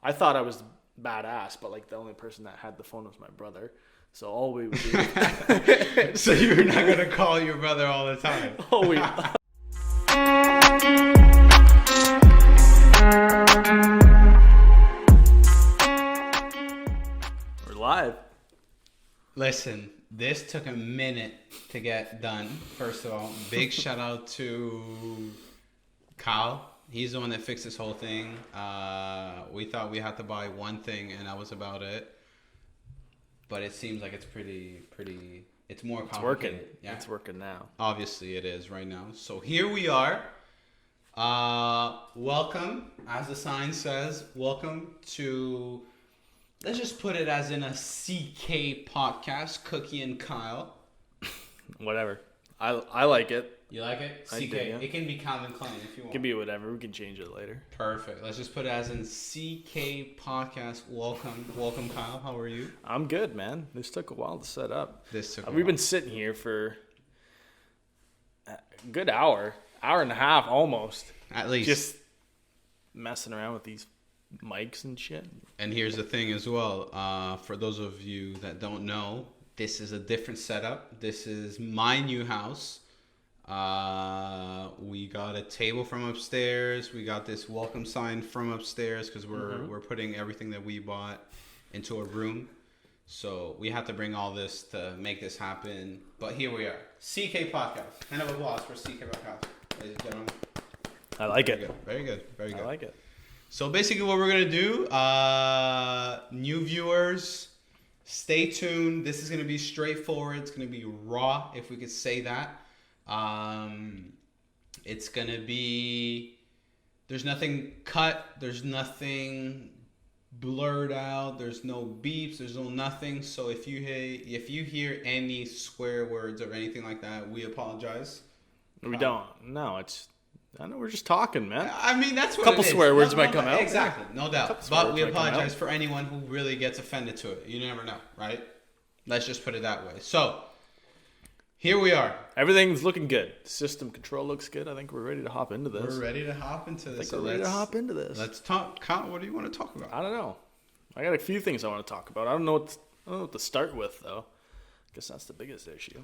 I thought I was badass, but like the only person that had the phone was my brother. So all we would do. So you're not gonna call your brother all the time. Oh, we. We're live. Listen, this took a minute to get done. First of all, big shout out to Kyle. He's the one that fixed this whole thing. We thought we had to buy one thing, and that was about it. But it seems like it's pretty. It's more complicated. It's working. Yeah? It's working now. Obviously, it is right now. So here we are. Welcome, as the sign says. Welcome to. Let's just put it as in a CK podcast, Cookie and Kyle. Whatever. I like it. You like it? CK. I do, yeah. It can be Calvin Klein if you want. It can be whatever. We can change it later. Perfect. Let's just put it as in CK podcast. Welcome, Kyle. How are you? I'm good, man. This took a while to set up. We've We've been sitting here for a good hour and a half almost. At least. Just messing around with these mics and shit. And here's the thing as well. For those of you that don't know, this is a different setup. This is my new house. We got a table from upstairs. We got this welcome sign from upstairs because we're putting everything that we bought into a room. So we have to bring all this to make this happen. But here we are. CK Podcast. Hand of applause for CK Podcast, ladies and gentlemen. I like it. Very good. Very good. I like it. So basically what we're going to do, new viewers, stay tuned. This is going to be straightforward. It's going to be raw, if we could say that. It's going to be, there's nothing cut. There's nothing blurred out. There's no beeps. There's no nothing. So if you hear any swear words or anything like that, we apologize. We don't. No, I know we're just talking, man. I mean, that's what a couple it is. swear words might come out. Exactly, no doubt. But we words might come apologize out. for anyone who really gets offended to it. You never know, right? Let's just put it that way. So, here we are. Everything's looking good. System control looks good. I think we're ready to hop into this. We're ready to hop into this. Let's talk. Kyle, what do you want to talk about? I don't know. I got a few things I want to talk about. I don't know what to start with, though. I guess that's the biggest issue.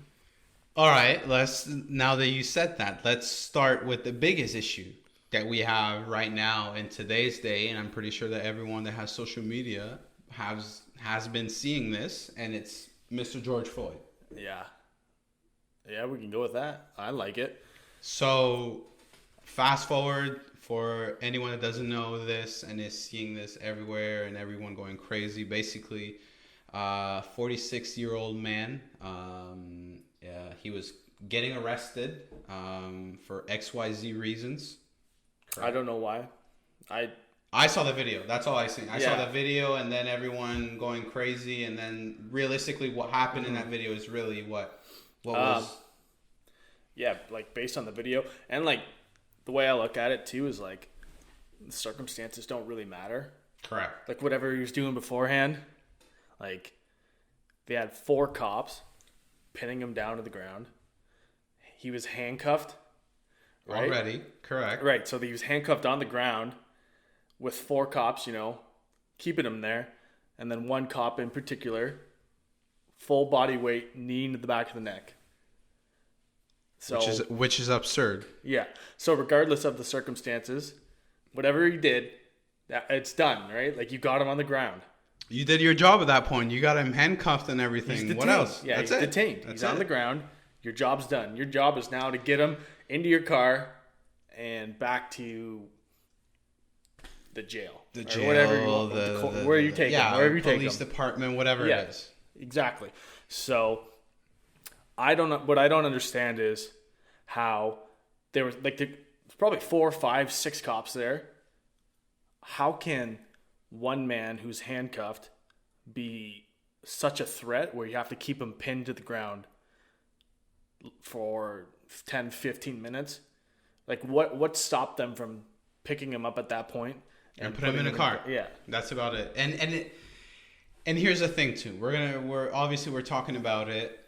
All right. Now that you said that, let's start with the biggest issue that we have right now in today's day, and I'm pretty sure that everyone that has social media has been seeing this, and it's Mr. George Floyd. Yeah, we can go with that. I like it. So, fast forward for anyone that doesn't know this and is seeing this everywhere and everyone going crazy. Basically, 46-year-old man. He was getting arrested for XYZ reasons. Correct. I don't know why. I saw the video. That's all I seen. I saw Yeah. the video and then everyone going crazy. And then realistically what happened in that video is really what was... Yeah, like based on the video. And like the way I look at it too is like the circumstances don't really matter. Correct. Like whatever he was doing beforehand, like they had 4 cops pinning him down to the ground. He was handcuffed. Right? Already. Correct. Right. So he was handcuffed on the ground with 4 cops, keeping him there. And then 1 cop in particular, full body weight, knee into the back of the neck. So, which is absurd. Yeah. So regardless of the circumstances, whatever he did, it's done, right? Like you got him on the ground. You did your job at that point. You got him handcuffed and everything. He's detained. What else? Yeah, That's he's it. detained. He's on the ground. Your job's done. Your job is now to get him into your car and back to the jail. The jail, whatever. Where you take him. Wherever you take him. Police department, whatever it is. Exactly. So I don't know. What I don't understand is how there was there's probably 4, 5, 6 cops there. How can one man who's handcuffed be such a threat where you have to keep him pinned to the ground for 10, 15 minutes? Like what stopped them from picking him up at that point and put him in a car? Yeah, that's about it. And here's the thing too. We're talking about it,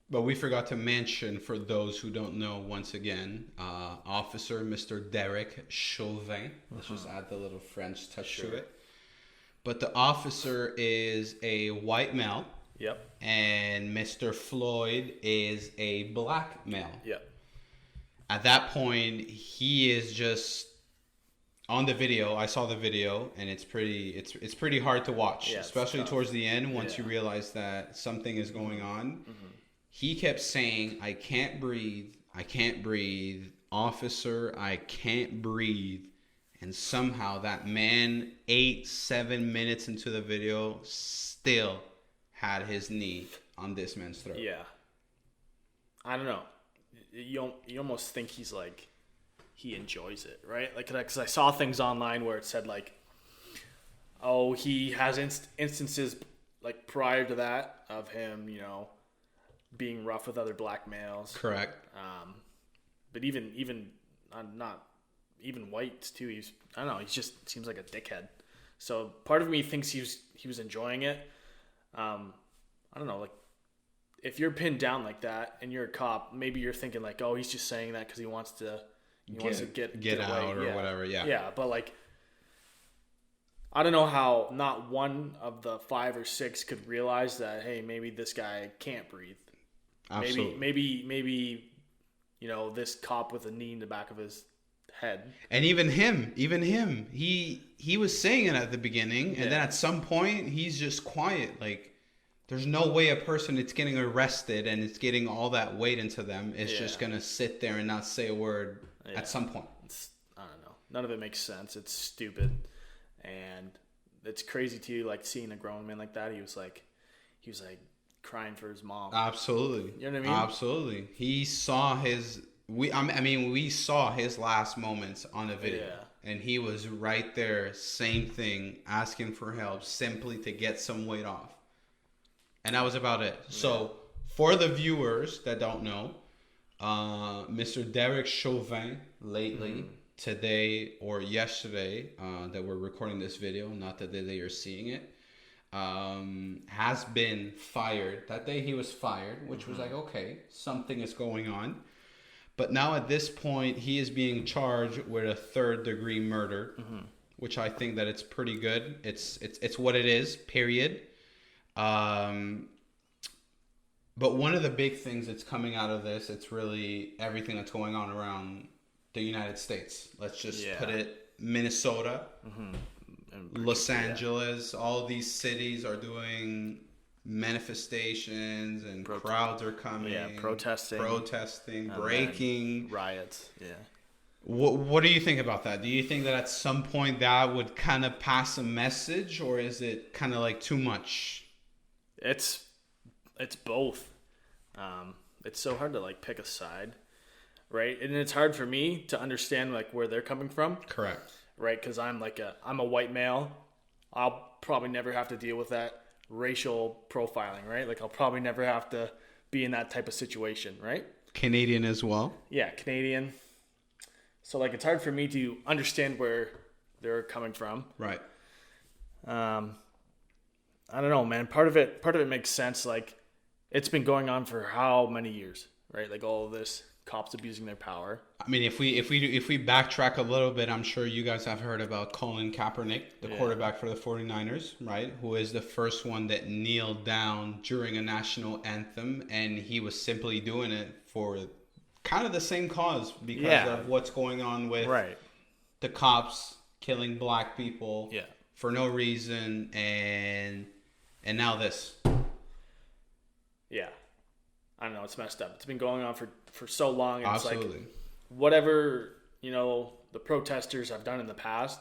But we forgot to mention, for those who don't know, once again, Officer Mr. Derek Chauvin. Let's just add the little French touch to it. but the officer is a white male. Yep. And Mr. Floyd is a black male. Yep. At that point, he is just on the video. I saw the video, and it's pretty hard to watch, especially towards the end once you realize that something is going on. Mm-hmm. He kept saying, "I can't breathe. I can't breathe. Officer, I can't breathe." And somehow that man, 8-7 minutes into the video, still had his knee on this man's throat. Yeah. I don't know. You almost think he's like, he enjoys it, right? Like, because I saw things online where it said like, oh, he has instances like prior to that of him, you know, being rough with other black males. Correct. But even not even whites too. I don't know. He just seems like a dickhead. So part of me thinks he was enjoying it. I don't know. Like, if you're pinned down like that and you're a cop, maybe you're thinking like, oh, he's just saying that because he wants to get out away. Or whatever. Yeah. Yeah, but like, I don't know how not one of the 5 or 6 could realize that, hey, maybe this guy can't breathe. Absolutely. Maybe, you know, this cop with a knee in the back of his head. And even him, he was saying it at the beginning, and then at some point he's just quiet. Like, there's no way a person that's getting arrested and it's getting all that weight into them is just gonna sit there and not say a word at some point. I don't know. None of it makes sense. It's stupid, and it's crazy too. Like, seeing a grown man like that, he was like crying for his mom. Absolutely. You know what I mean? Absolutely. He saw we saw his last moments on the video. Yeah. And he was right there, same thing, asking for help simply to get some weight off. And that was about it. Yeah. So, for the viewers that don't know, Mr. Derek Chauvin lately, today or yesterday, that we're recording this video, not the day that you're seeing it, has been fired. That day he was fired, which was like, okay, something is going on. But now at this point, he is being charged with a 3rd-degree murder, which I think that it's pretty good. It's what it is, period. But one of the big things that's coming out of this, it's really everything that's going on around the United States. Let's just put it, Minnesota, Los Angeles, all these cities are doing manifestations and crowds are coming. Yeah, protesting, breaking. Riots, yeah. What do you think about that? Do you think that at some point that would kind of pass a message, or is it kind of like too much? It's both. It's so hard to like pick a side, right? And it's hard for me to understand like where they're coming from. Correct. Right, because I'm a white male. I'll probably never have to deal with that racial profiling, right? Like, I'll probably never have to be in that type of situation, right? Canadian as well. Yeah, Canadian. So like, it's hard for me to understand where they're coming from. Right. I don't know, man. Part of it makes sense. Like, it's been going on for how many years, right? Like, all of this, cops abusing their power. I mean, if we backtrack a little bit, I'm sure you guys have heard about Colin Kaepernick, the quarterback for the 49ers, right? Who is the first one that kneeled down during a national anthem, and he was simply doing it for kind of the same cause because of what's going on with the cops killing black people for no reason, and now this. Yeah. I don't know, it's messed up. It's been going on for so long, and Absolutely. It's like whatever, you know, the protesters have done in the past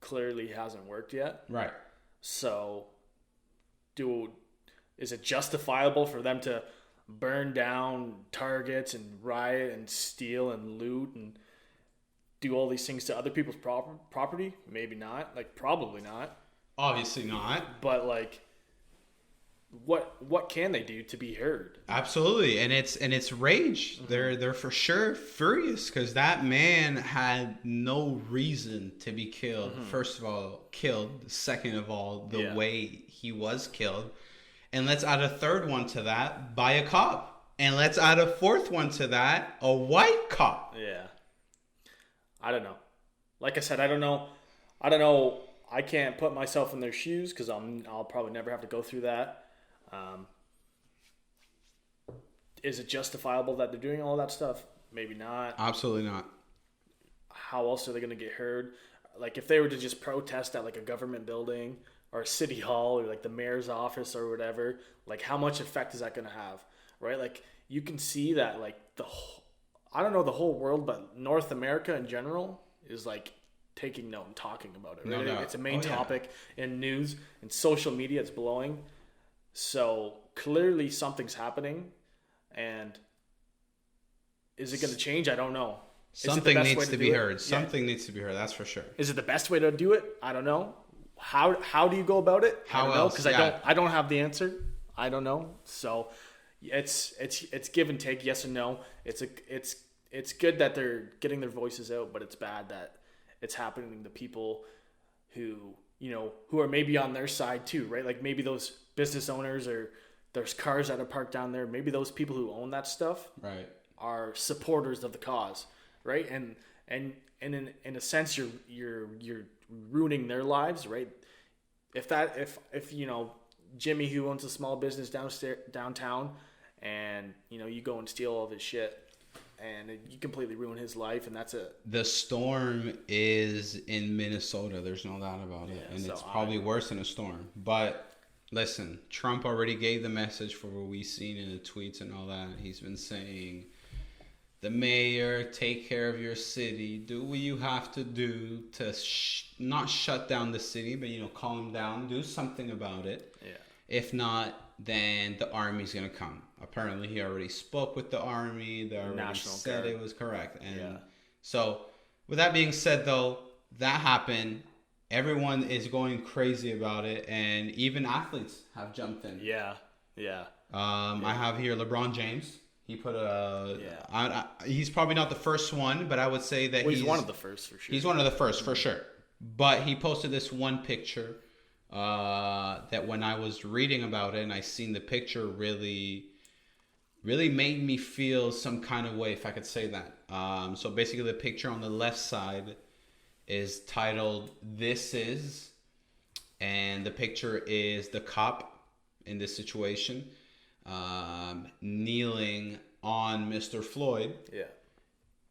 clearly hasn't worked yet. Right. So is it justifiable for them to burn down targets and riot and steal and loot and do all these things to other people's property? Maybe not. Like, probably not. Obviously not. But like, what can they do to be heard? Absolutely. And it's rage. They're for sure furious because that man had no reason to be killed. First of all, killed. Second of all, the way he was killed. And let's add a third one to that, by a cop. And let's add a fourth one to that, a white cop. Yeah. I don't know. Like I said, I don't know. I can't put myself in their shoes because I'll probably never have to go through that. Is it justifiable that they're doing all that stuff? Maybe not. Absolutely not. How else are they going to get heard? Like if they were to just protest at like a government building or a city hall or like the mayor's office or whatever, like how much effect is that going to have, right? Like you can see that like I don't know the whole world, but North America in general is like taking note and talking about it. Right? No. It's a main topic in news and social media. It's blowing. So clearly something's happening, and is it going to change? I don't know. Something needs to be heard. Something needs to be heard. That's for sure. Is it the best way to do it? I don't know. How do you go about it? How else? Because I don't have the answer. I don't know. So it's give and take. Yes and no. It's good that they're getting their voices out, but it's bad that it's happening to people who are maybe on their side too, right? Like maybe those business owners or there's cars that are parked down there. Maybe those people who own that stuff, right, are supporters of the cause, right? And in a sense, you're ruining their lives, right? If Jimmy, who owns a small business downtown, and you go and steal all of his shit, and you completely ruin his life, and that's it. The storm is in Minnesota. There's no doubt about it, and it's probably worse than a storm. But listen, Trump already gave the message for what we've seen in the tweets and all that. He's been saying, the mayor, take care of your city. Do what you have to do to not shut down the city, but, calm down. Do something about it. Yeah. If not, then the army's going to come. Apparently, he already spoke with the army. They already said it was correct. And so, with that being said, though, that happened. Everyone is going crazy about it. And even athletes have jumped in. Yeah. I have here LeBron James. He put he's probably not the first one, but I would say that he's one of the first for sure. He's one of the first for sure. But he posted this one picture that when I was reading about it and I seen the picture, really made me feel some kind of way, if I could say that. So basically the picture on the left side is titled "This Is," and the picture is the cop in this situation kneeling on Mr. Floyd. Yeah.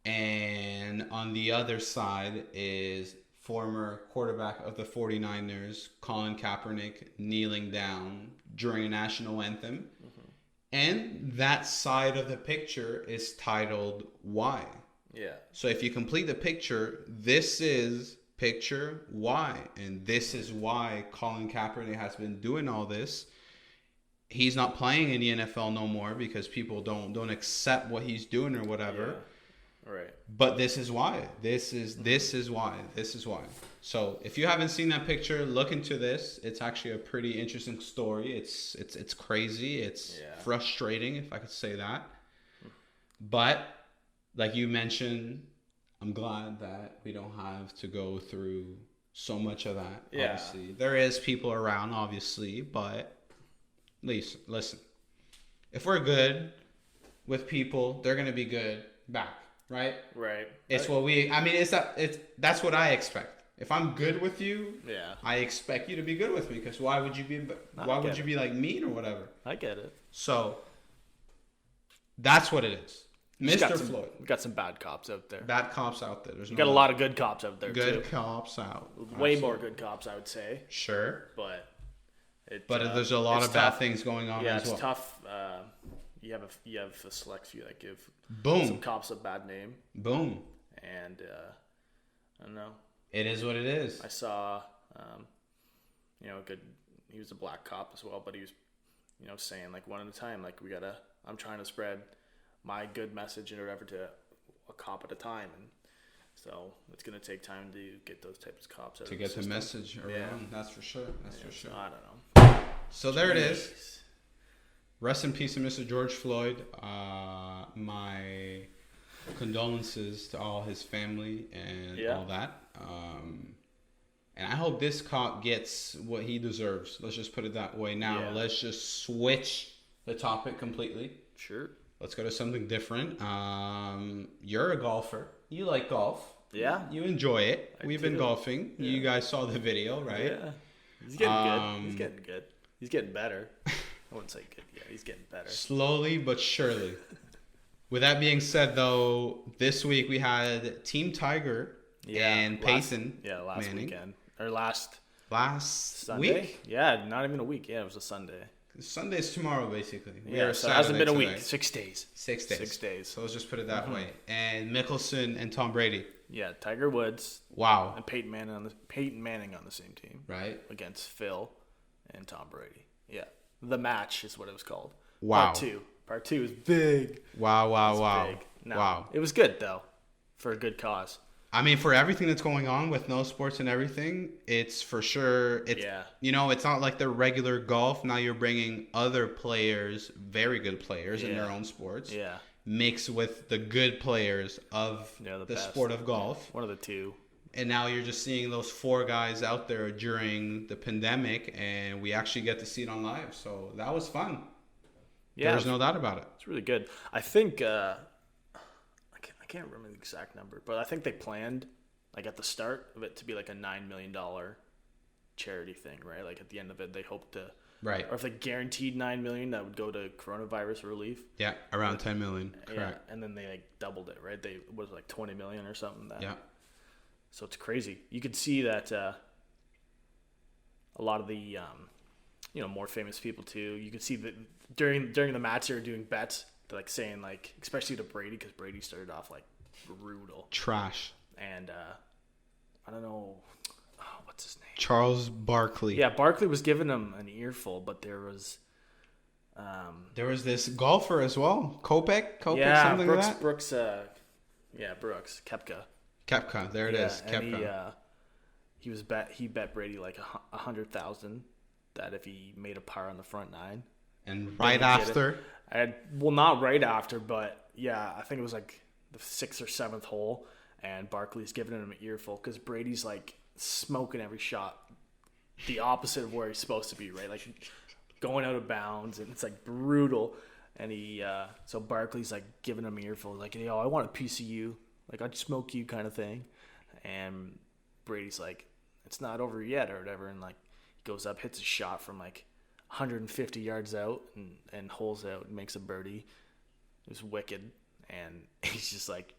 And on the other side is former quarterback of the 49ers, Colin Kaepernick, kneeling down during a national anthem. Mm-hmm. And that side of the picture is titled "Why?" Yeah. So if you complete the picture, this is picture why. And this is why Colin Kaepernick has been doing all this. He's not playing in the NFL no more because people don't accept what he's doing or whatever. Yeah. Right. But this is why. This is why. This is why. So if you haven't seen that picture, look into this. It's actually a pretty interesting story. It's crazy. It's frustrating, if I could say that. But like you mentioned, I'm glad that we don't have to go through so much of that. Yeah. Obviously, there is people around, obviously, but listen, if we're good with people, they're gonna be good back, right? Right. It's what that's what I expect. If I'm good with you, I expect you to be good with me, because why would you be like mean or whatever? I get it. So that's what it is. Mr. Floyd. We've got some bad cops out there. Bad cops out there. We've got a lot of good cops out there too. Good cops out. Way more good cops, I would say. Sure. But there's a lot of bad things going on as well. Yeah, it's tough. You have a select few that give some cops a bad name. Boom. And I don't know. It is what it is. I saw, he was a black cop as well, but he was, saying like one at a time, like I'm trying to spread my good message or whatever to a cop at a time, and so it's gonna take time to get those types of cops out to of get the message around. Yeah. That's for sure. For sure. So I don't know. So there it is. Rest in peace to Mr. George Floyd. My condolences to all his family and all that. And I hope this cop gets what he deserves. Let's just put it that way. Now, let's just switch the topic completely. Sure. Let's go to something different. You're a golfer. You like golf. Yeah. You enjoy it. We've been do. golfing. Yeah. You guys saw the video, right? Yeah. He's getting good. He's getting good. He's getting better. I wouldn't say good. Yeah, he's getting better. Slowly but surely. With that being said, though, this week we had Team Tiger and Peyton. Last Manning. weekend. Or last Sunday? week? Yeah, not even a week. Yeah, it was a Sunday. Sunday's tomorrow, basically. So it hasn't been a week. 6 days. 6 days. 6 days. So let's just put it that way. And Mickelson and Tom Brady. Yeah, Tiger Woods. Wow. And Peyton Manning on the same team. Right. Against Phil and Tom Brady. Yeah. The match is what it was called. Wow. Part two is big. Wow. Big. No, Wow. It was good, though. For a good cause. I mean, for everything that's going on with no sports and everything, it's for sure. It's it's not like the regular golf. Now you're bringing other players, very good players in their own sports, mixed with the good players of the sport of golf. One of the two. And now you're just seeing those 4 guys out there during the pandemic, and we actually get to see it on live. So that was fun. Yeah, there's no doubt about it. It's really good. I think I can't remember the exact number, but I think they planned like at the start of it to be like a $9 million charity thing, right? Like at the end of it, they hope to right, or if they guaranteed $9 million, that would go to coronavirus relief. Yeah, around 10 million. Correct. Yeah, and then they like doubled it, right? They was like 20 million or something. Yeah. So it's crazy. You could see that a lot of the more famous people too. You could see that during the match they were doing bets, like saying like, especially to Brady, because Brady started off like brutal trash. And I don't know, what's his name? Charles Barkley. Yeah, Barkley was giving him an earful, but there was this golfer as well, Kopech, something Brooks, like that. Brooks Koepka. There it is. Koepka. And he bet Brady like 100,000 that if he made a par on the front 9. And right after, not right after, but yeah, I think it was like the 6th or 7th hole, and Barkley's giving him an earful because Brady's like smoking every shot, the opposite of where he's supposed to be, right? Like going out of bounds, and it's like brutal. And so Barkley's like giving him an earful, like, yo, I want a piece of you, like I'd smoke you, kind of thing. And Brady's like, it's not over yet or whatever, and like he goes up, hits a shot from like 150 yards out and holes out and makes a birdie. It was wicked. And he's just like,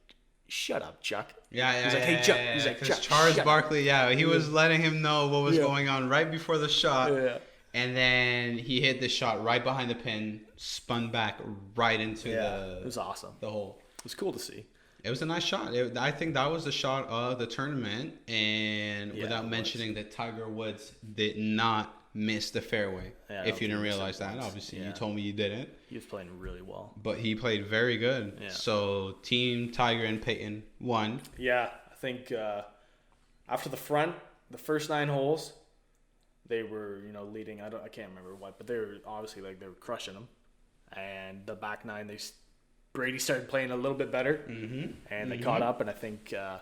shut up, Chuck. Yeah. He's like, hey, Chuck. He's like, Chuck. Charles Barkley, he was letting him know what was going on right before the shot. Yeah. And then he hit the shot right behind the pin, spun back right into it was awesome. The hole. It was cool to see. It was a nice shot. I think that was the shot of the tournament. And without mentioning that Tiger Woods did not miss the fairway. Yeah, if you didn't realize that, obviously you told me you didn't. He was playing really well. But he played very good. Yeah. So Team Tiger and Peyton won. Yeah, I think after the first 9 holes, they were leading. I can't remember what, but they were obviously like they were crushing them. And the back 9, Brady started playing a little bit better, and they caught up. And I think the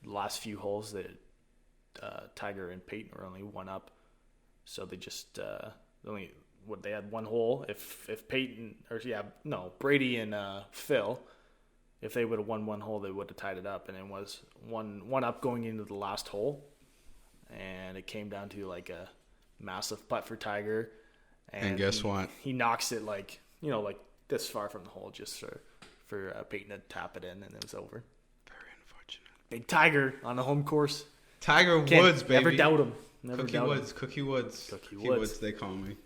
last few holes that Tiger and Peyton were only 1 up. So they just they had 1 hole. If Peyton Brady and Phil, if they would have won 1 hole, they would have tied it up, and it was one up going into the last hole, and it came down to like a massive putt for Tiger, and guess what? He knocks it like this far from the hole just for Peyton to tap it in, and it was over. Very unfortunate. Big Tiger on the home course. Tiger Woods, baby. Never doubt him. Cookie Woods, they call me.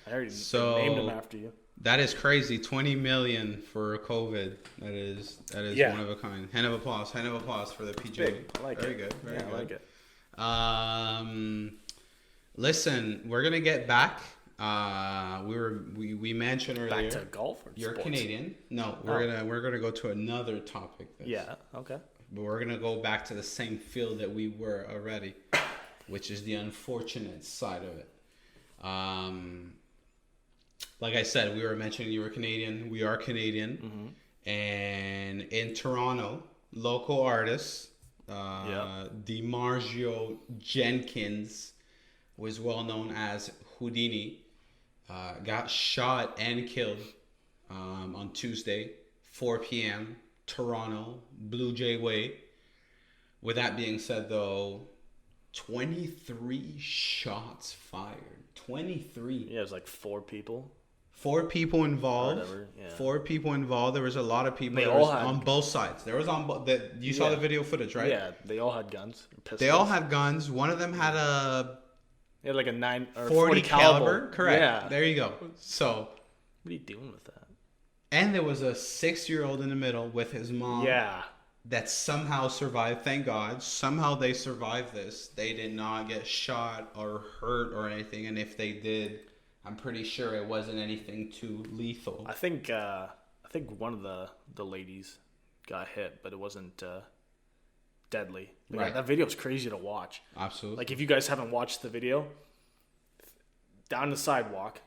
I already named him after you. That is crazy. 20 million for COVID. That is one of a kind. Hand of applause for the PGA. Big. I like Very it. good. Very good. I like it. Listen, we're gonna get back. We mentioned earlier. Back to golf. Or you're sports? Canadian. No, we're gonna go to another topic. Okay. But we're gonna go back to the same field that we were already, which is the unfortunate side of it. Like I said, we were mentioning you were Canadian. We are Canadian. And in Toronto, local artist DiMarzio Jenkins was well known as Houdini. Got shot and killed on Tuesday, 4 p.m., Toronto, Blue Jay Way. With that being said, though, 23 shots fired. 23. Yeah, it was like 4 people. 4 people involved. Whatever, yeah. 4 people involved. There was a lot of people. They There all was had- on both sides. There was you saw Yeah. the video footage, right? Yeah, they all had guns. Pistols. They all had guns. One of them had a They had like a 9 or 40 caliber. Correct. Yeah. There you go. So, What are you doing with that? and there was a 6-year-old in the middle with his mom. Yeah. That somehow survived. Thank God. Somehow they survived this. They did not get shot or hurt or anything. And if they did, I'm pretty sure it wasn't anything too lethal. I think one of the ladies got hit, but it wasn't deadly. Like, Right. That video is crazy to watch. Absolutely. Like if you guys haven't watched the video, down the sidewalk,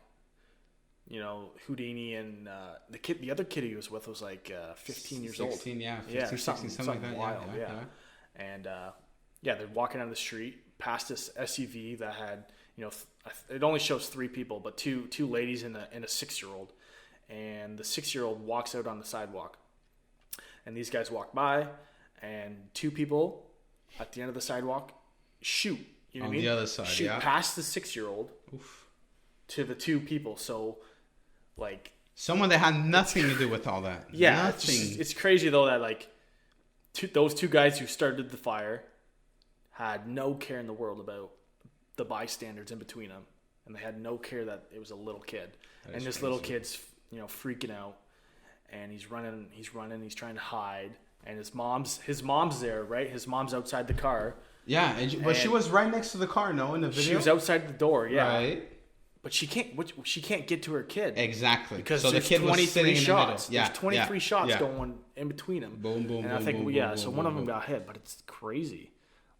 Houdini and the other kid he was with was like 15 years 16, old. yeah. 15, Yeah, 16, something like that. wild, Yeah. And they're walking down the street past this SUV that had, it only shows 3 people, but two ladies and a 6-year-old. And the 6-year-old walks out on the sidewalk. And these guys walk by, and 2 people at the end of the sidewalk shoot. You know On what I mean? the other side, shoot yeah. past the 6-year-old Oof. to the 2 people. So, like, Someone that had nothing to do with all that. yeah, Nothing. it's crazy though that like those 2 guys who started the fire had no care in the world about the bystanders in between them, and they had no care that it was a little kid, That and is this little crazy. kid's freaking out, and he's running, he's trying to hide, and his mom's there, right? His mom's outside the car. Yeah, but she And- was right next to the car, no, in the video? She was outside the door, yeah, Right. but she can't get to her kid. Exactly. Because so the there's kid was 23 sitting shots. in the middle. Yeah, There's 23 yeah, shots yeah. going in between them. Boom, boom, and I boom, think, boom, yeah, boom, so boom, one of boom, them boom. got hit, but it's crazy.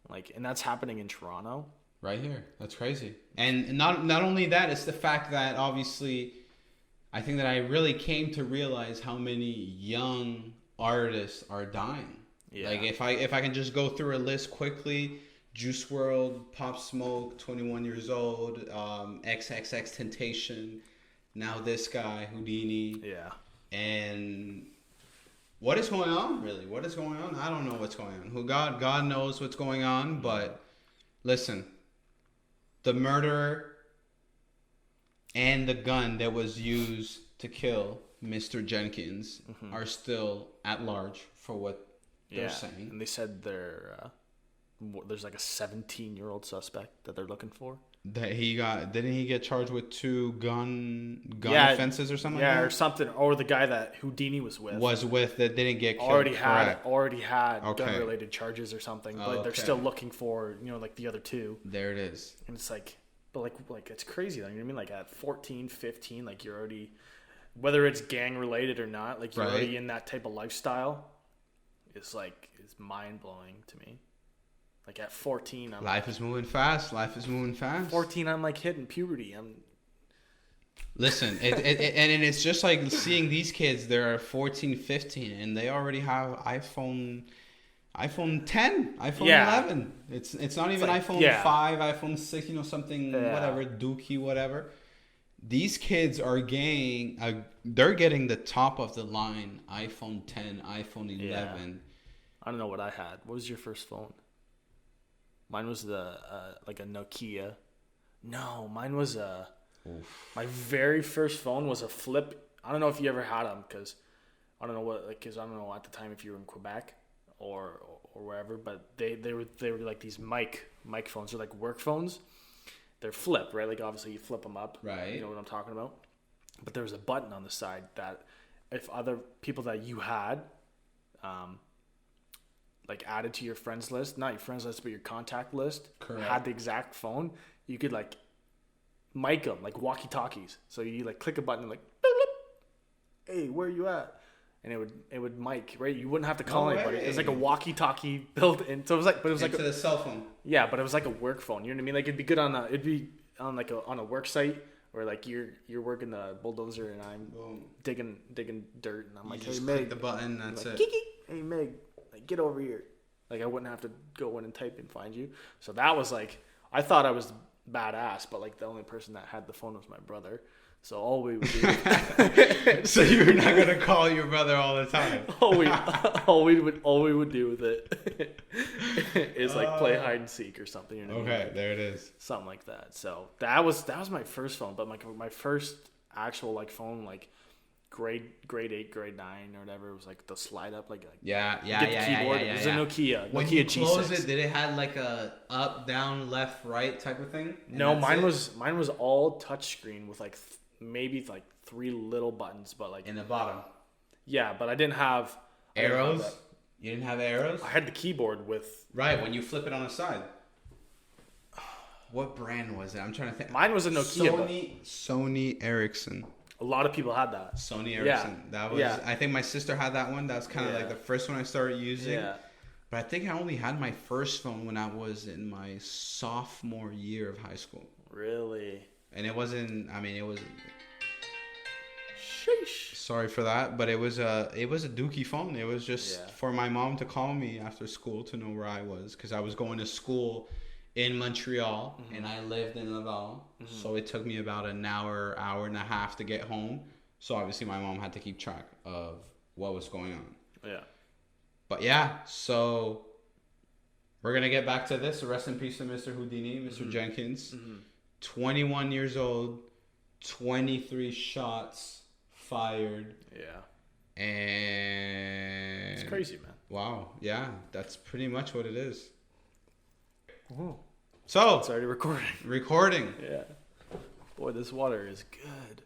Like, and that's happening in Toronto. Right here. That's crazy. And not only that, it's the fact that obviously I think that I really came to realize how many young artists are dying. Yeah. Like if I can just go through a list quickly, Juice WRLD, Pop Smoke, 21 years old, XXX Temptation, now this guy, Houdini. Yeah. And what is going on, really? What is going on? I don't know what's going on. God knows what's going on, but listen, the murderer and the gun that was used to kill Mr. Jenkins are still at large for what they're saying. And they said there's like a 17-year-old suspect that they're looking for. That didn't he get charged with 2 gun Yeah, offenses or something Yeah, like or that? something. Or the guy that Houdini was with. That didn't get killed. already Correct. had Okay. gun-related charges or something, but they're Okay. still looking for like the other 2. There it is. And it's like, but like it's crazy. You know what I mean? Like at 14, 15, like you're already, whether it's gang related or not, like you're Right. already in that type of lifestyle. It's mind blowing to me. Like at 14, Life is moving fast. 14, I'm like hitting puberty. Listen, and it's just like seeing these kids. They're 14, 15, and they already have iPhone 10, iPhone Yeah. 11. It's not even like- iPhone yeah. 5, iPhone 6, something, Yeah. whatever, Dookie, whatever. These kids are they're getting the top of the line iPhone 10, iPhone 11. I don't know what I had. What was your first phone? Mine was like a Nokia. No, mine was my very first phone was a flip. I don't know if you ever had them because I don't know at the time if you were in Quebec or wherever, but they were like these mic phones. They're like work phones. They're flip, right? Like obviously you flip them up. Right. You know what I'm talking about? But there was a button on the side that if other people that you had like added to your friends list, not your friends list, but your contact list, Correct. had the exact phone, you could like mic them, like walkie talkies. So you like click a button and like, beep, beep, hey, where you at? And it would mic, right? You wouldn't have to call No anybody. way. It was like a walkie talkie built in. So it was like, but it was like, Into the cell phone. yeah, but it was like a work phone. You know what I mean? Like it'd be good on a work site where like you're working the bulldozer and I'm Boom. digging dirt and I'm like, You hey just Meg, click the button. That's like, it. Kiki, hey Meg, like get over here. Like I wouldn't have to go in and type and find you. So that was like, I thought I was badass, but like the only person that had the phone was my brother. So all we would do, So you're not gonna call your brother all the time. all we would do with it is like play hide and seek or something. You know what I mean? Okay, there it is. Something like that. So that was my first phone, but my first actual like phone, like grade 8, grade 9 or whatever, was like the slide up like Yeah. keyboard. It was a Nokia. When Nokia you G6. close it, did it have like a up, down, left, right type of thing? And No, that's mine was all touchscreen with like maybe like 3 little buttons, but like in the bottom. yeah, but I didn't have Arrows? You didn't have arrows? I had the keyboard with. Right, when you flip it on the side. What brand was it? I'm trying to think. Mine was a Nokia. Sony Ericsson. A lot of people had that. Sony Ericsson. That was. Yeah. I think my sister had that one. That was kind of like the first one I started using. Yeah. But I think I only had my first phone when I was in my sophomore year of high school. Really? And it wasn't. I mean, it was. Sheesh. Sorry for that, but it was a dookie phone. It was just for my mom to call me after school to know where I was, because I was going to school in Montreal and I lived in Laval, so it took me about an hour and a half to get home. So obviously my mom had to keep track of what was going on. Yeah. But yeah, so we're gonna get back to this. Rest in peace to Mr. Houdini, Mr. Jenkins. 21 years old, 23 shots fired. Yeah. And It's crazy, man. Wow, yeah, that's pretty much what it is. Ooh. So It's already recording. Yeah. Boy, this water is good.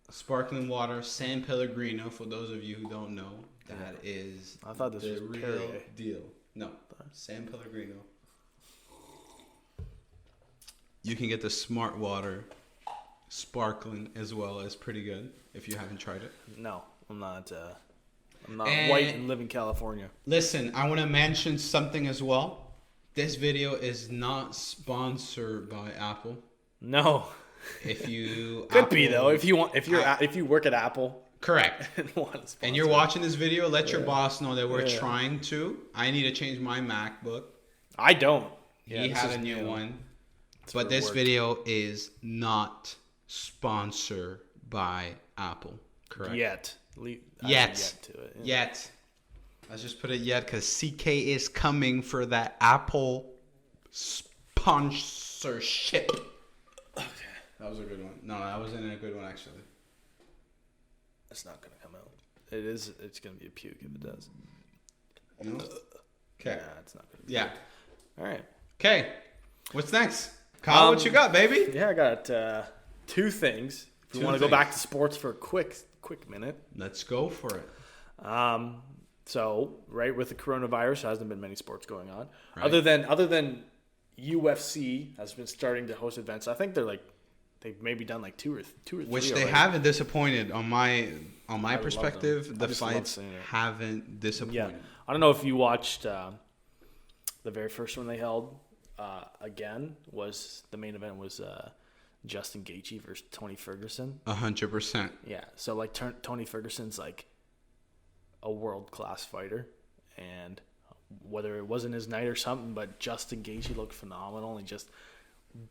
Sparkling water, San Pellegrino. For those of you who don't know, that is I thought this the was real Perrier. deal. No, San Pellegrino. You can get the smart water, sparkling as well, as pretty good if you haven't tried it. No, I'm not white and live in California. Listen, I want to mention something as well. This video is not sponsored by Apple. No. If you Could be though. If you work at Apple. Correct. And want to sponsor And you're watching this video, let your boss know that we're Yeah. trying to. I need to change my MacBook. I don't. He this had is a new one. for But this work. video is not sponsored by Apple. Correct? Yet. Yet. To it. Yeah. Yet. Let's just put it yet, because CK is coming for that Apple sponsorship. Okay. That was a good one. No, that wasn't a good one, actually. It's not gonna come out. It is. It's gonna be a puke if it does. No? Okay. Yeah, it's not gonna. Be Yeah. All right. Okay. What's next? Kyle, what you got, baby? Yeah, I got 2 things. If you Two want to go things. back to sports for a quick minute. Let's go for it. So right with the coronavirus, there hasn't been many sports going on. Right. Other than UFC has been starting to host events. I think they've maybe done like two or three. Which they already. haven't disappointed on my love perspective. them. The I just love fights seeing it. haven't disappointed. Yeah, I don't know if you watched the very first one they held. Again, was the main event was Justin Gaethje versus Tony Ferguson. 100%. Yeah, so like Tony Ferguson's like a world-class fighter, and whether it wasn't his night or something, but Justin Gaethje looked phenomenal and just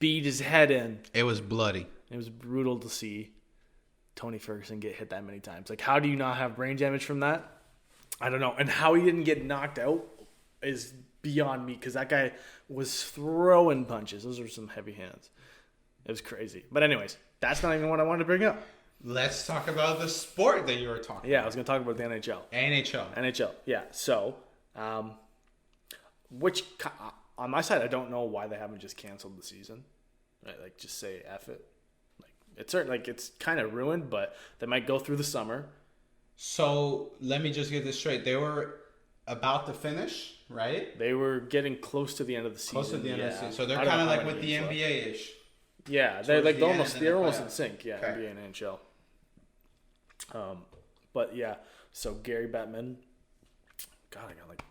beat his head in. It was bloody. It was brutal to see Tony Ferguson get hit that many times. Like, how do you not have brain damage from that? I don't know. And how he didn't get knocked out is beyond me, because that guy was throwing punches. Those are some heavy hands. It was crazy. But anyways, that's not even what I wanted to bring up. Let's talk about the sport that you were talking Yeah, I was going to talk about the NHL. NHL. NHL, yeah. So, on my side, I don't know why they haven't just canceled the season. Right? Like, just say F it. Like, it's kind of ruined, but they might go through the summer. So, let me just get this straight. They were about to finish, right? They were getting close to the end of the season. Close to the end of the season. So, they're I don't kind of know like how with many the games left. NBA-ish. Yeah, they're Towards like the end and then they're the almost in playoffs. sync. Yeah, Okay. NBA and NHL. But yeah, so Gary Bettman, God, I got like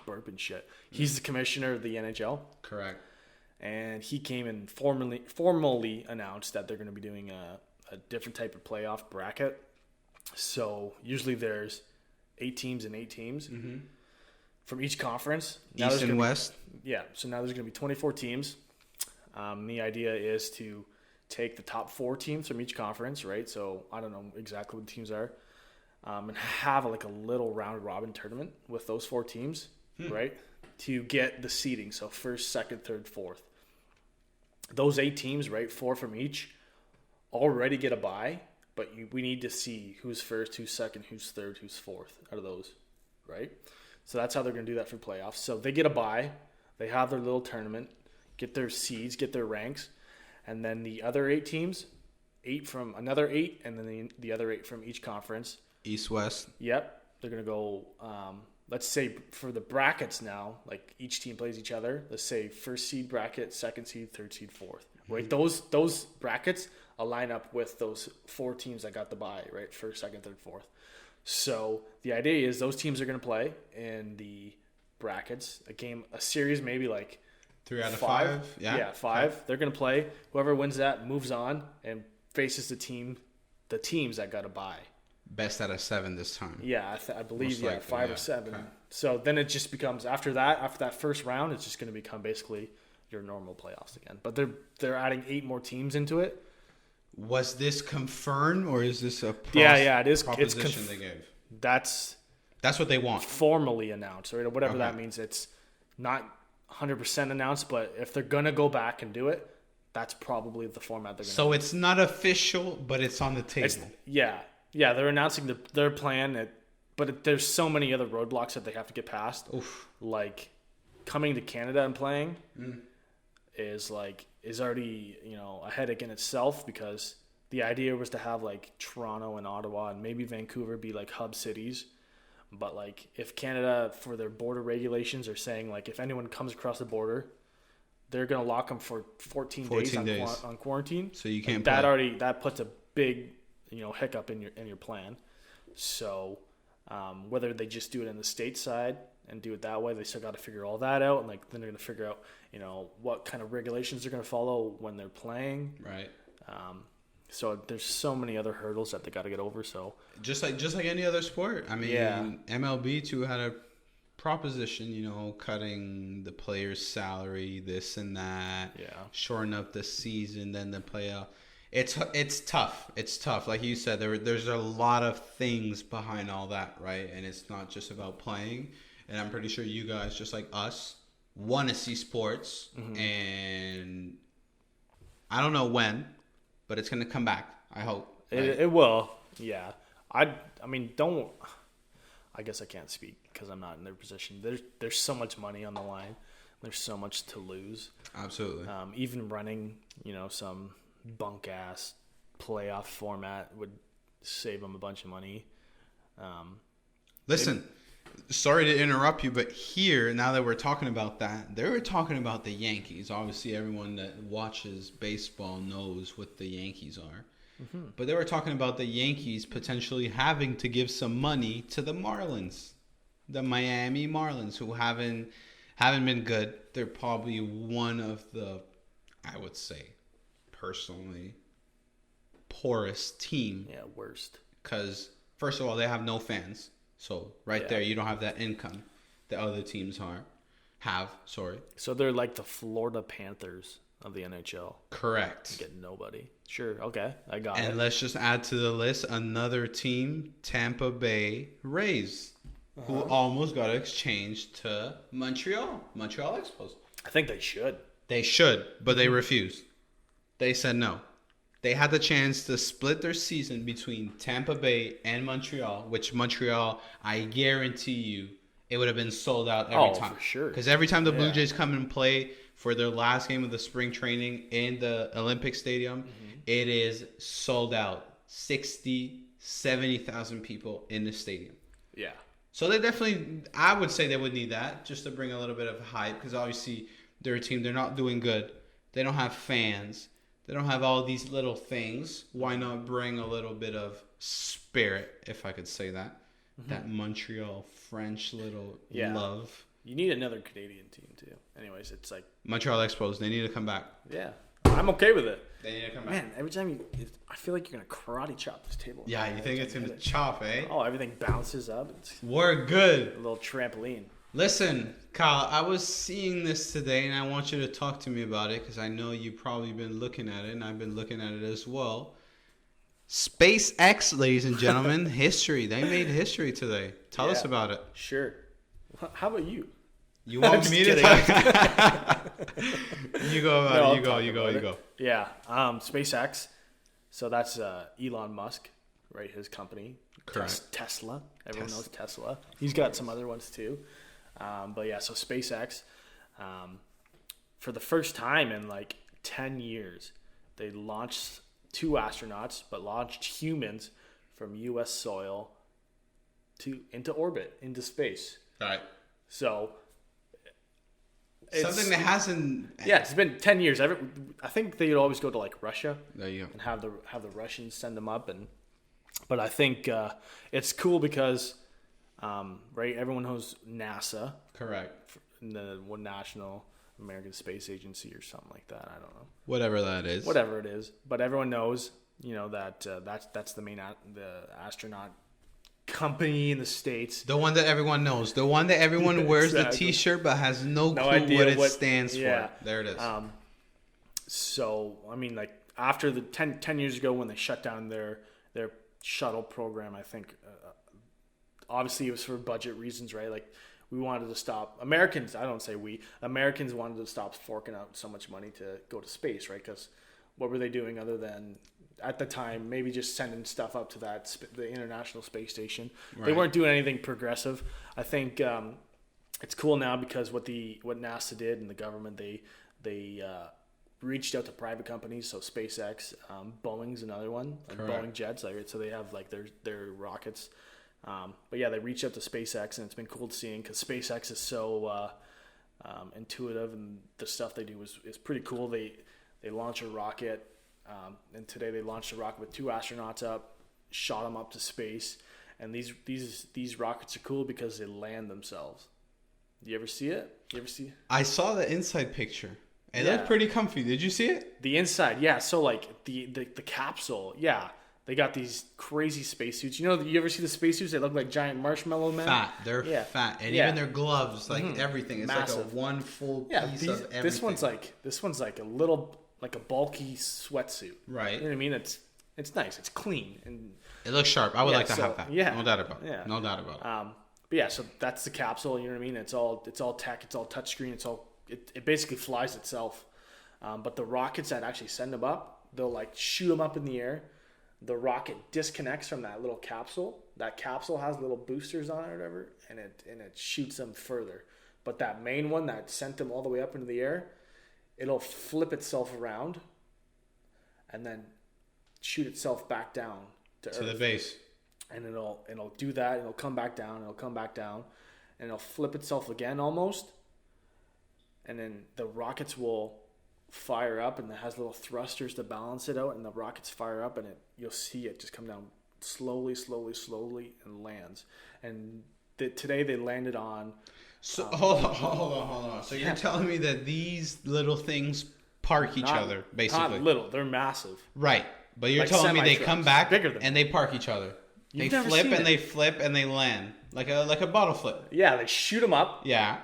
burp and shit. He's the commissioner of the NHL, Correct. and he came and formally announced that they're going to be doing a different type of playoff bracket. So usually there's 8 teams and 8 teams from each conference. Now East and West. Yeah, so now there's going to be 24 teams. The idea is to take the top 4 teams from each conference, right? So I don't know exactly what the teams are, and have like a little round robin tournament with those 4 teams, right? To get the seeding. So first, second, third, fourth. Those 8 teams, right? 4 from each, already get a bye, but we need to see who's first, who's second, who's third, who's fourth out of those, right? So that's how they're going to do that for playoffs. So they get a bye, they have their little tournament, get their seeds, get their ranks, and then the other 8 teams, 8 from another 8, and then the other 8 from each conference. East, West. Yep. They're going to go, let's say for the brackets now, like each team plays each other. Let's say first seed bracket, second seed, third seed, fourth. Right? Those brackets align up with those 4 teams that got the bye, right? First, second, third, fourth. So the idea is those teams are going to play in the brackets, a series maybe like 3 out of 5. Yeah, 5. Okay. They're going to play. Whoever wins that moves on and faces the teams that got a bye. Best out of 7 this time. Yeah, I believe, 5 or 7. Okay. So then it just becomes, after that first round, it's just going to become basically your normal playoffs again. But they're adding 8 more teams into it. Was this confirmed, or is this a it is proposition they gave? That's what they want. Formally announced, or whatever that means. It's not 100% announced, but if they're going to go back and do it, that's probably the format they're going to So it's not official, but it's on the table. Yeah, they're announcing their plan, but there's so many other roadblocks that they have to get past. Oof. Like coming to Canada and playing is already, a headache in itself, because the idea was to have like Toronto and Ottawa and maybe Vancouver be like hub cities. But like if Canada, for their border regulations, are saying like if anyone comes across the border, they're going to lock them for 14 days on quarantine. So you can't play. That puts a big hiccup in your plan. So whether they just do it in the state side and do it that way, they still got to figure all that out, and like then they're going to figure out what kind of regulations they're going to follow when they're playing. Right. So there's so many other hurdles that they got to get over. So just like any other sport, I mean, MLB too had a proposition, cutting the player's salary, this and that, shorten up the season, then the playoff. It's tough. It's tough. Like you said, there's a lot of things behind all that, right? And it's not just about playing. And I'm pretty sure you guys, just like us, want to see sports. Mm-hmm. And I don't know when, but it's going to come back, I hope. Right? It will, yeah. I guess I can't speak because I'm not in their position. There's so much money on the line. There's so much to lose. Absolutely. Even running, some bunk ass playoff format would save them a bunch of money. Listen, sorry to interrupt you, but here, now that we're talking about that, they were talking about the Yankees. Obviously, everyone that watches baseball knows what the Yankees are. Mm-hmm. But they were talking about the Yankees potentially having to give some money to the Marlins, the Miami Marlins, who haven't been good. They're probably one of the, I would say, personally, poorest team. Yeah, worst. Because, first of all, they have no fans. So, there, you don't have that income that other teams have. So they're like the Florida Panthers of the NHL. Correct. Get nobody. Sure, okay, I got it. And let's just add to the list another team, Tampa Bay Rays, who almost got exchanged to Montreal Expos. I think they should. They should, but they refused. They said no. They had the chance to split their season between Tampa Bay and Montreal, which Montreal, I guarantee you, it would have been sold out every time. Oh, for sure. Because every time the Blue Jays come and play for their last game of the spring training in the Olympic Stadium, it is sold out. 60, 70,000 people in the stadium. Yeah. So they definitely, I would say they would need that just to bring a little bit of hype, because obviously they're a team, they're not doing good. They don't have fans. They don't have all these little things. Why not bring a little bit of spirit, if I could say that? Mm-hmm. That Montreal French little love. You need another Canadian team, too. Anyways, it's like... Montreal Expos, they need to come back. Yeah. I'm okay with it. They need to come back. Man, every time I feel like you're going to karate chop this table. Yeah, you think it's going to chop, eh? Oh, everything bounces up. We're good. A little trampoline. Listen, Kyle, I was seeing this today, and I want you to talk to me about it because I know you've probably been looking at it, and I've been looking at it as well. SpaceX, ladies and gentlemen, history. They made history today. Tell us about it. Sure. How about you? You want me to talk? You go about it. You go. Yeah. SpaceX. So that's Elon Musk, right? His company. Correct. Tesla. Everyone knows Tesla. He's got some other ones too. But yeah, so SpaceX, for the first time in like 10 years, they launched 2 astronauts, but launched humans from U.S. soil into orbit, into space. All right. So something that hasn't. Yeah, it's been 10 years. I think they'd always go to like Russia. There you go. And have the Russians send them up, but I think it's cool because right, everyone knows NASA. Correct. The National American Space Agency or something like that. I don't know. Whatever that is. Whatever it is, but everyone knows, that that's the main the astronaut company in the States. The one that everyone knows. The one that everyone wears the T-shirt but has no clue idea what it stands yeah. for. There it is. So I mean, like after the 10 years ago when they shut down their shuttle program, I think obviously it was for budget reasons, right? Like we wanted to stop Americans. I don't say we. Americans wanted to stop forking out so much money to go to space, right? Because what were they doing other than at the time maybe just sending stuff up to the International Space Station? Right. They weren't doing anything progressive. I think it's cool now because what NASA did and the government, they reached out to private companies. So SpaceX, Boeing's another one, like Boeing jets. So they have like their rockets. But yeah, they reached out to SpaceX, and it's been cool to see because SpaceX is so intuitive, and the stuff they do is pretty cool. They launch a rocket, and today they launched a rocket with 2 astronauts up, shot them up to space, and these rockets are cool because they land themselves. You ever see it? I saw the inside picture. It looked pretty comfy. Did you see it? The inside, yeah. So like the capsule, yeah. They got these crazy spacesuits. You ever see the spacesuits? They look like giant marshmallow men. Fat. They're fat, and even their gloves, like everything. It's massive. Like a one full piece of everything. This one's like a little, like a bulky sweatsuit. Right. You know what I mean? It's nice. It's clean and it looks sharp. I would like to have that. Yeah. No doubt about it. Yeah. No doubt about it. But yeah, so that's the capsule. You know what I mean? It's all tech. It's all touchscreen. It basically flies itself. But the rockets that actually send them up, they'll like shoot them up in the air. The rocket disconnects from that little capsule. That capsule has little boosters on it or whatever, and it shoots them further. But that main one that sent them all the way up into the air, it'll flip itself around and then shoot itself back down to Earth. The base. And it'll do that, and it'll come back down, and it'll come back down, and it'll flip itself again almost. And then the rockets will fire up, and it has little thrusters to balance it out, and the rockets fire up, and you'll see it just come down slowly, and lands. And today they landed on. So hold on. So you're telling me that these little things park each other, basically? Not little, they're massive. Right, but you're telling me they come back and they park each other. They flip and they flip and they land like a bottle flip. Yeah, they shoot them up. Yeah,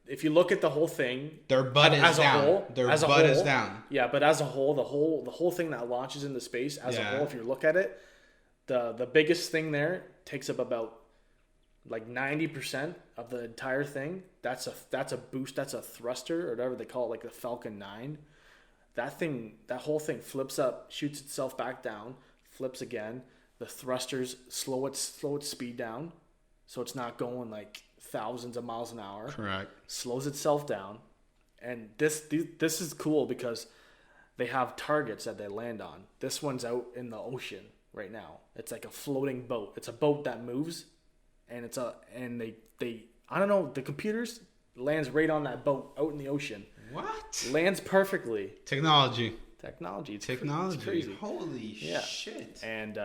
if you look at the whole thing, their butt is down. Their butt is down. Yeah, but as a whole, the whole thing that launches into space as a whole, if you look at it, the biggest thing there takes up about like 90% of the entire thing. That's a boost. That's a thruster or whatever they call it, like the Falcon 9. That whole thing flips up, shoots itself back down, flips again. The thrusters slow its speed down, so it's not going like thousands of miles an hour. Correct. Slows itself down, and this is cool because they have targets that they land on. This one's out in the ocean right now. It's like a floating boat. It's a boat that moves, and they I don't know, the computers lands right on that boat out in the ocean. What? Lands perfectly. Technology. It's crazy. Holy shit. And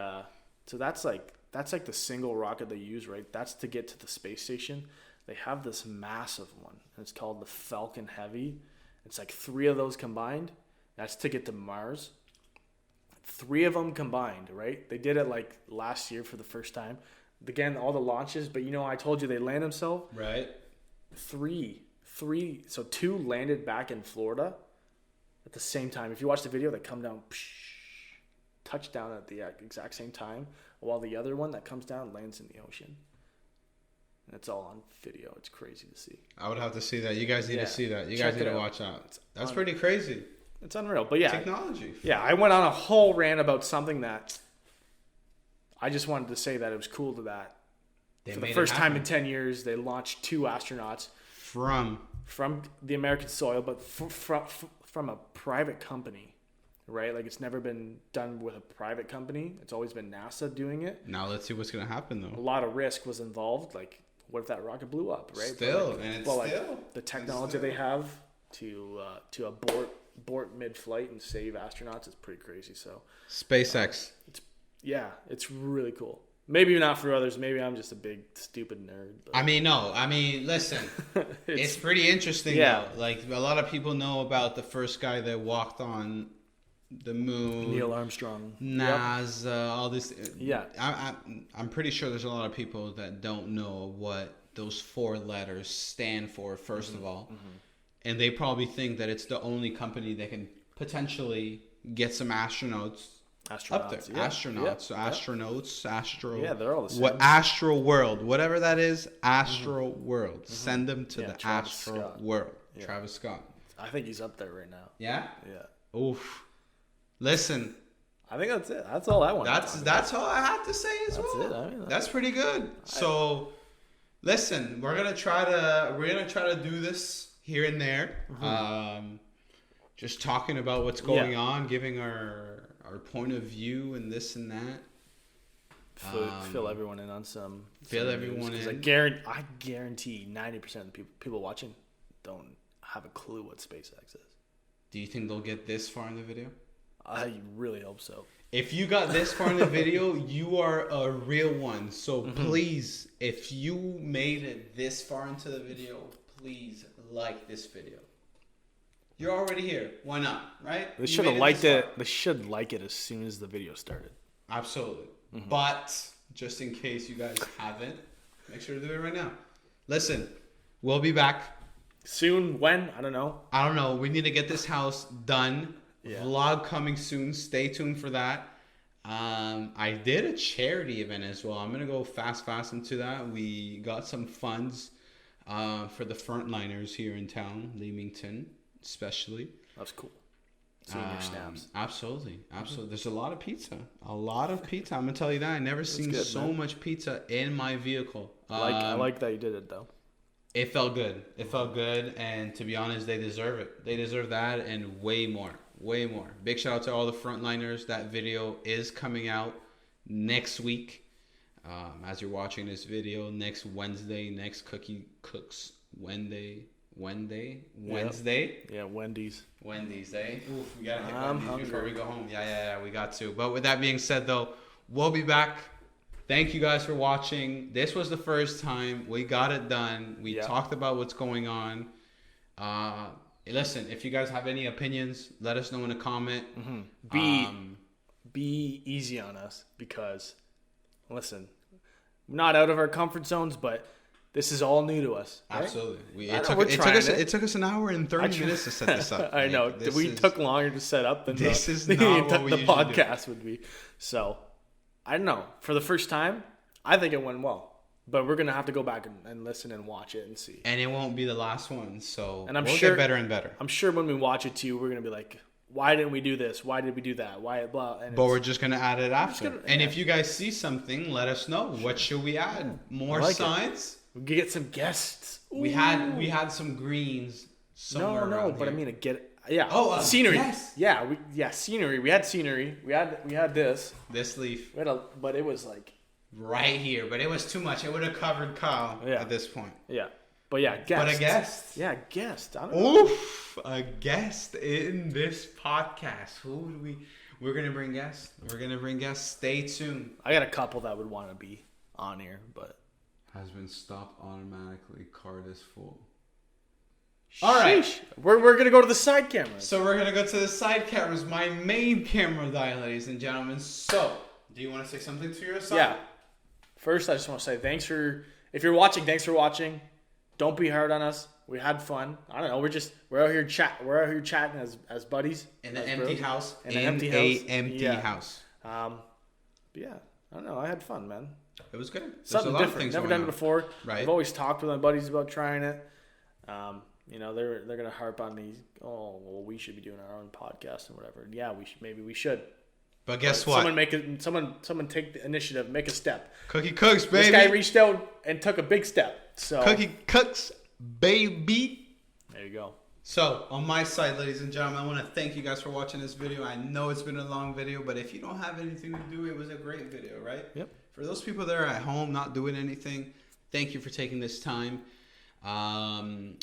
so that's like the single rocket they use, right? That's to get to the space station. They have this massive one, and it's called the Falcon Heavy. It's like 3 of those combined. That's to get to Mars. 3 of them combined, right? They did it like last year for the first time. Again, all the launches, but I told you they land themselves. Right. Three. So 2 landed back in Florida at the same time. If you watch the video, they come down, touchdown at the exact same time, while the other one that comes down lands in the ocean. And it's all on video. It's crazy to see. I would have to see that. You guys need to see that. You Check guys need it to out. watch out. That's pretty crazy. It's unreal. But yeah. Technology. Yeah, I went on a whole rant about something that I just wanted to say that it was cool that for the first time in 10 years, they launched 2 astronauts from the American soil, but from a private company, right? Like, it's never been done with a private company. It's always been NASA doing it. Now let's see what's going to happen, though. A lot of risk was involved. Like, what if that rocket blew up, right? Still, like, and it's still. The technology they have to abort mid-flight and save astronauts is pretty crazy. So SpaceX. It's really cool. Maybe not for others. Maybe I'm just a big stupid nerd. But. Listen, it's pretty interesting. Yeah. Though. Like, a lot of people know about the first guy that walked on the moon. Neil Armstrong. NASA, all this. Yeah. I'm pretty sure there's a lot of people that don't know what those 4 letters stand for, first of all. Mm-hmm. And they probably think that it's the only company that can potentially get some astronauts up there. Yeah. Astro. Yeah, they're all the same. What Astro World, whatever that is, Astro World. Mm-hmm. Send them to the Travis Astro Scott. World. Yeah. Travis Scott. I think he's up there right now. Yeah? Yeah. Oof. Listen. I think that's it. That's all I want. That's all I have to say as well. That's it. That's pretty good. So, listen, we're gonna try to do this here and there. Mm-hmm. Just talking about what's going on, giving our point of view and this and that. Fill everyone in on some. Fill everyone in. I guarantee 90% of the people watching don't have a clue what SpaceX is. Do you think they'll get this far in the video? I really hope so. If you got this far in the video, you are a real one. So please, if you made it this far into the video, please like this video. You're already here. Why not? Right? They should have liked it. They should like it as soon as the video started. Absolutely. Mm-hmm. But just in case you guys haven't, make sure to do it right now. Listen, we'll be back soon. When? I don't know. We need to get this house done. Yeah. Vlog coming soon. Stay tuned for that. I did a charity event as well. I'm gonna go fast into that. We got some funds for the frontliners here in town, Leamington, especially. That's cool. Seeing your snaps. Absolutely. There's a lot of pizza. I'm gonna tell you that. I never seen so much pizza in my vehicle. I like that you did it though. It felt good. And to be honest, they deserve it. They deserve that and way more. Big shout out to all the frontliners. That video is coming out next week. As you're watching this video, next Wednesday, next Cookiee Cooks Wednesday. Yeah, Wendy's, eh? Oof, we gotta hit I'm Wendy's hungry. before we go home. Yeah, we got to. But with that being said, though, we'll be back. Thank you guys for watching. This was the first time. We got it done. We talked about what's going on. Listen, if you guys have any opinions, let us know in a comment. Mm-hmm. Be easy on us because, listen, we're not out of our comfort zones, but this is all new to us. Right? Absolutely. It took us an hour and 30 minutes to set this up. I know. We took longer to set up than the podcast would be. So, I don't know. For the first time, I think it went well. But we're going to have to go back and listen and watch it and see. And it won't be the last one. So we'll get better and better. I'm sure when we watch it too, we're going to be like, why didn't we do this? Why did we do that? Why blah? And but we're just going to add it after. If you guys see something, let us know. What should we add? More signs? We could get some guests. Ooh. We had some greens somewhere around but here. I mean, scenery. Yes. Scenery. We had scenery. We had this leaf. But it was like right here, but it was too much. It would have covered Kyle at this point. Yeah. But yeah, guest. But a guest. Yeah, guest. I don't know. Oof, a guest in this podcast. Who would we're going to bring guests. Stay tuned. I got a couple that would want to be on here, but. Has been stopped automatically. Card is full. All right. We're going to go to the side cameras. So we're going to go to the side cameras. My main camera, ladies and gentlemen. So, do you want to say something to your side? Yeah. First, I just want to say if you're watching, thanks for watching. Don't be hard on us. We had fun. I don't know. We're out here chatting as buddies. In an empty house. In an empty house. But yeah, I don't know. I had fun, man. It was good. Something different. Never done it before. Right. I've always talked with my buddies about trying it. They're gonna harp on me. Oh, well, we should be doing our own podcast and whatever. Yeah, maybe we should. But guess what? Someone take the initiative, make a step. Cookiee Cooks, baby. This guy reached out and took a big step. So Cookiee Cooks, baby. There you go. So on my side, ladies and gentlemen, I want to thank you guys for watching this video. I know it's been a long video, but if you don't have anything to do, it was a great video, right? Yep. For those people that are at home not doing anything, thank you for taking this time. I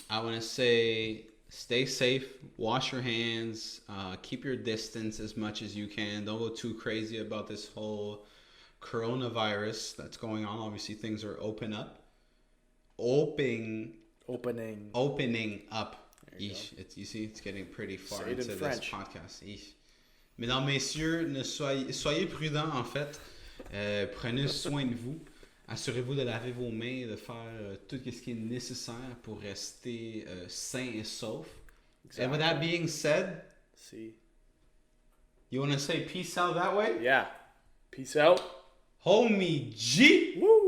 want to say stay safe, wash your hands, keep your distance as much as you can. Don't go too crazy about this whole coronavirus that's going on. Obviously, things are opening up. Eesh, you see, it's getting pretty far into this podcast. Eesh. Mesdames, messieurs, soyez prudents en fait. Prenez soin de vous. Assurez-vous de laver vos mains et de faire tout ce qui est nécessaire pour rester sain et sauf. Exactly. And with that being said, you want to say peace out that way? Yeah. Peace out. Homie G. Woo.